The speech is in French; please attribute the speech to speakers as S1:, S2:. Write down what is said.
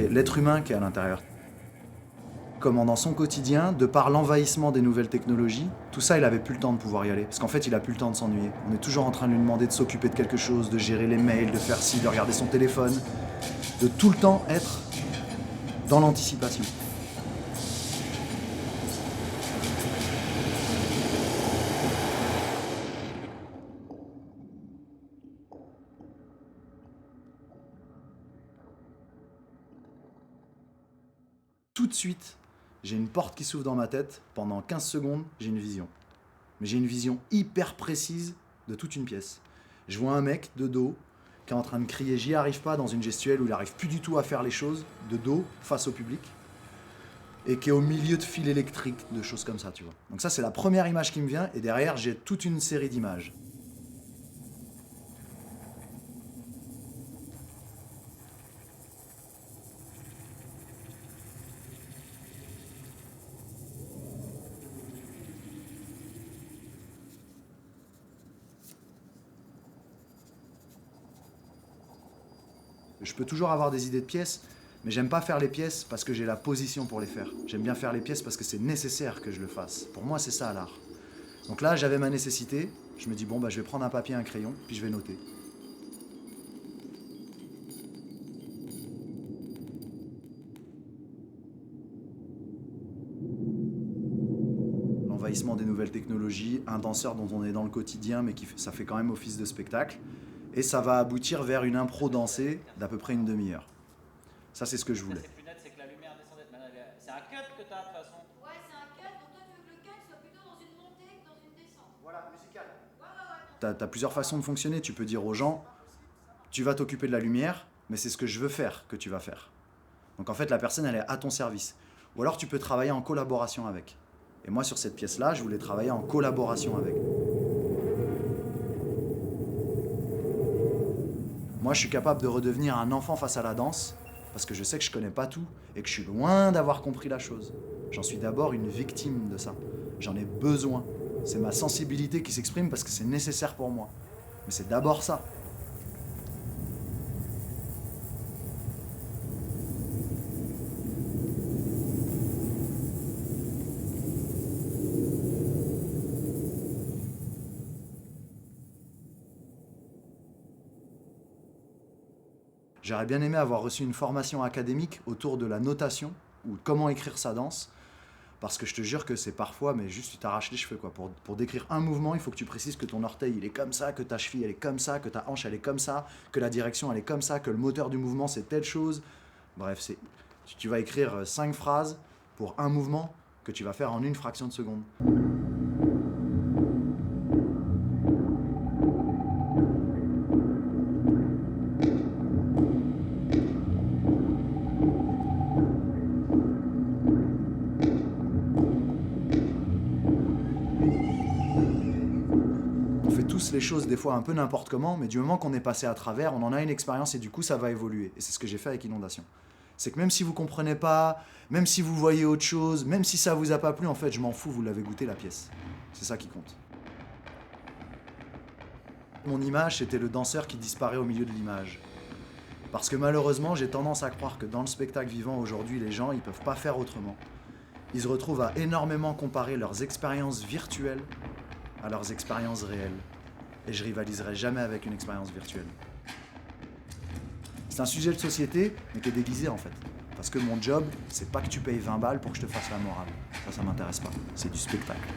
S1: l'être humain qui est à l'intérieur. Comment dans son quotidien, de par l'envahissement des nouvelles technologies, tout ça, il avait plus le temps de pouvoir y aller. Parce qu'en fait, il a plus le temps de s'ennuyer. On est toujours en train de lui demander de s'occuper de quelque chose, de gérer les mails, de faire ci, de regarder son téléphone, de tout le temps être dans l'anticipation. Tout de suite, j'ai une porte qui s'ouvre dans ma tête. Pendant 15 secondes, j'ai une vision. Mais j'ai une vision hyper précise de toute une pièce. Je vois un mec de dos qui est en train de crier « j'y arrive pas » dans une gestuelle où il n'arrive plus du tout à faire les choses, de dos, face au public, et qui est au milieu de fils électriques, de choses comme ça, tu vois. Donc ça, c'est la première image qui me vient, et derrière, j'ai toute une série d'images. Je peux toujours avoir des idées de pièces, mais j'aime pas faire les pièces parce que j'ai la position pour les faire. J'aime bien faire les pièces parce que c'est nécessaire que je le fasse. Pour moi, c'est ça l'art. Donc là, j'avais ma nécessité. Je me dis, bon, bah, je vais prendre un papier et un crayon, puis je vais noter. L'envahissement des nouvelles technologies, un danseur dont on est dans le quotidien, mais ça fait quand même office de spectacle. Et ça va aboutir vers une impro dansée d'à peu près une demi-heure. Ça, c'est ce que je voulais.
S2: C'est plus net, c'est que la lumière descendait de manière. C'est un cut que t'as de toute façon.
S3: Ouais, c'est un cut, donc toi tu veux que le cut soit plutôt dans une montée que dans une descente.
S1: Voilà, musical.
S3: Ouais.
S1: T'as plusieurs façons de fonctionner. Tu peux dire aux gens, tu vas t'occuper de la lumière, mais c'est ce que je veux faire que tu vas faire. Donc en fait, la personne, elle est à ton service. Ou alors tu peux travailler en collaboration avec. Et moi, sur cette pièce-là, je voulais travailler en collaboration avec. Moi, je suis capable de redevenir un enfant face à la danse, parce que je sais que je connais pas tout et que je suis loin d'avoir compris la chose. J'en suis d'abord une victime de ça. J'en ai besoin. C'est ma sensibilité qui s'exprime parce que c'est nécessaire pour moi. Mais c'est d'abord ça. J'aurais bien aimé avoir reçu une formation académique autour de la notation ou comment écrire sa danse, parce que je te jure que c'est parfois, mais juste tu t'arraches les cheveux quoi. Pour décrire un mouvement, il faut que tu précises que ton orteil il est comme ça, que ta cheville elle est comme ça, que ta hanche elle est comme ça, que la direction elle est comme ça, que le moteur du mouvement c'est telle chose. Bref, tu vas écrire 5 phrases pour un mouvement que tu vas faire en une fraction de seconde. On fait tous les choses des fois un peu n'importe comment, mais du moment qu'on est passé à travers, on en a une expérience et du coup ça va évoluer. Et c'est ce que j'ai fait avec Inondation. C'est que même si vous comprenez pas, même si vous voyez autre chose, même si ça vous a pas plu, en fait je m'en fous, vous l'avez goûté la pièce. C'est ça qui compte. Mon image, c'était le danseur qui disparaît au milieu de l'image. Parce que malheureusement, j'ai tendance à croire que dans le spectacle vivant aujourd'hui, les gens, ils peuvent pas faire autrement. Ils se retrouvent à énormément comparer leurs expériences virtuelles à leurs expériences réelles. Et je rivaliserai jamais avec une expérience virtuelle. C'est un sujet de société, mais qui est déguisé en fait. Parce que mon job, c'est pas que tu payes 20 balles pour que je te fasse la morale. Ça m'intéresse pas. C'est du spectacle.